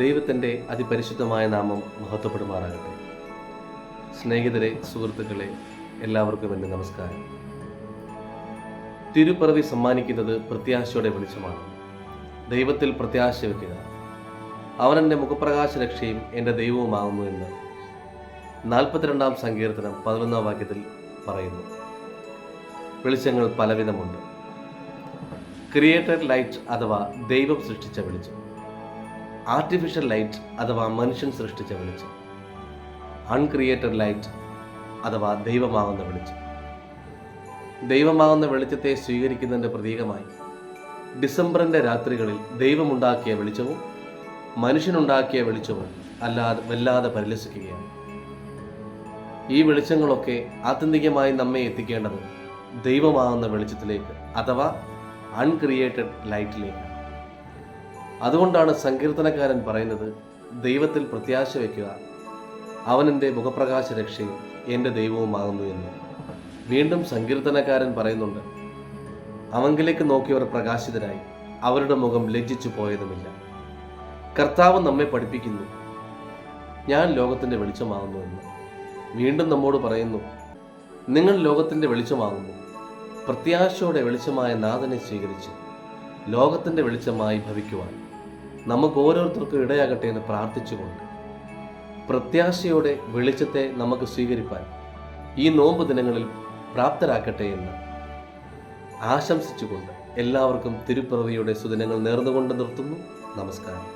ദൈവത്തിൻ്റെ അതിപരിശുദ്ധമായ നാമം മഹത്വപ്പെടുമാറാകട്ടെ. സ്നേഹിതരെ, സുഹൃത്തുക്കളെ, എല്ലാവർക്കും എൻ്റെ നമസ്കാരം. തിരുപ്പിറവി സമ്മാനിക്കുന്നത് പ്രത്യാശയുടെ വെളിച്ചമാണ്. ദൈവത്തിൽ പ്രത്യാശ വയ്ക്കുക. അവൻ എൻ്റെ മുഖപ്രകാശ രക്ഷയും എൻ്റെ ദൈവവുമാകുന്നു എന്ന് 42-ാം സങ്കീർത്തനം 11-ാം വാക്യത്തിൽ പറയുന്നു. വെളിച്ചങ്ങൾ പലവിധമുണ്ട്. ക്രിയേറ്റഡ് ലൈറ്റ് അഥവാ ദൈവം സൃഷ്ടിച്ച വെളിച്ചം, ആർട്ടിഫിഷ്യൽ ലൈറ്റ് അഥവാ മനുഷ്യൻ സൃഷ്ടിച്ച വെളിച്ചം, അൺക്രിയേറ്റഡ് ലൈറ്റ് അഥവാ ദൈവമാകുന്ന വെളിച്ചം. ദൈവമാകുന്ന വെളിച്ചത്തെ സ്വീകരിക്കുന്നതിൻ്റെ പ്രതീകമായി ഡിസംബറിൻ്റെ രാത്രികളിൽ ദൈവമുണ്ടാക്കിയ വെളിച്ചവും മനുഷ്യനുണ്ടാക്കിയ വെളിച്ചവും വല്ലാതെ പരിലസിക്കുകയാണ്. ഈ വെളിച്ചങ്ങളൊക്കെ ആത്യന്തികമായി നമ്മെ എത്തിക്കേണ്ടത് ദൈവമാകുന്ന വെളിച്ചത്തിലേക്ക് അഥവാ അൺക്രിയേറ്റഡ് ലൈറ്റിലേക്ക്. അതുകൊണ്ടാണ് സങ്കീർത്തനക്കാരൻ പറയുന്നത്, ദൈവത്തിൽ പ്രത്യാശ വയ്ക്കുക, അവൻ എൻ്റെ മുഖപ്രകാശ രക്ഷയും എൻ്റെ ദൈവവുമാകുന്നു എന്ന്. വീണ്ടും സങ്കീർത്തനക്കാരൻ പറയുന്നുണ്ട്, അവങ്കിലേക്ക് നോക്കിയവർ പ്രകാശിതരായി, അവരുടെ മുഖം ലജ്ജിച്ചു പോയതുമില്ല. കർത്താവ് നമ്മെ പഠിപ്പിക്കുന്നു, ഞാൻ ലോകത്തിൻ്റെ വെളിച്ചമാകുന്നു എന്ന്. വീണ്ടും നമ്മോട് പറയുന്നു, നിങ്ങൾ ലോകത്തിൻ്റെ വെളിച്ചമാകുന്നു. പ്രത്യാശയോടെ വെളിച്ചമായ നാഥനെ സ്വീകരിച്ച് ലോകത്തിൻ്റെ വെളിച്ചമായി ഭവിക്കുവാൻ നമുക്ക് ഓരോരുത്തർക്കും ഇടയാകട്ടെ എന്ന് പ്രാർത്ഥിച്ചുകൊണ്ട് പ്രത്യാശയോടെ വെളിച്ചത്തെ നമുക്ക് സ്വീകരിപ്പാൻ ഈ നോമ്പ് ദിനങ്ങളിൽ പ്രാപ്തരാക്കട്ടെ എന്ന് ആശംസിച്ചുകൊണ്ട് എല്ലാവർക്കും തിരുപ്പിറവിയുടെ സുദിനങ്ങൾ നേർന്നുകൊണ്ട് നിർത്തുന്നു. നമസ്കാരം.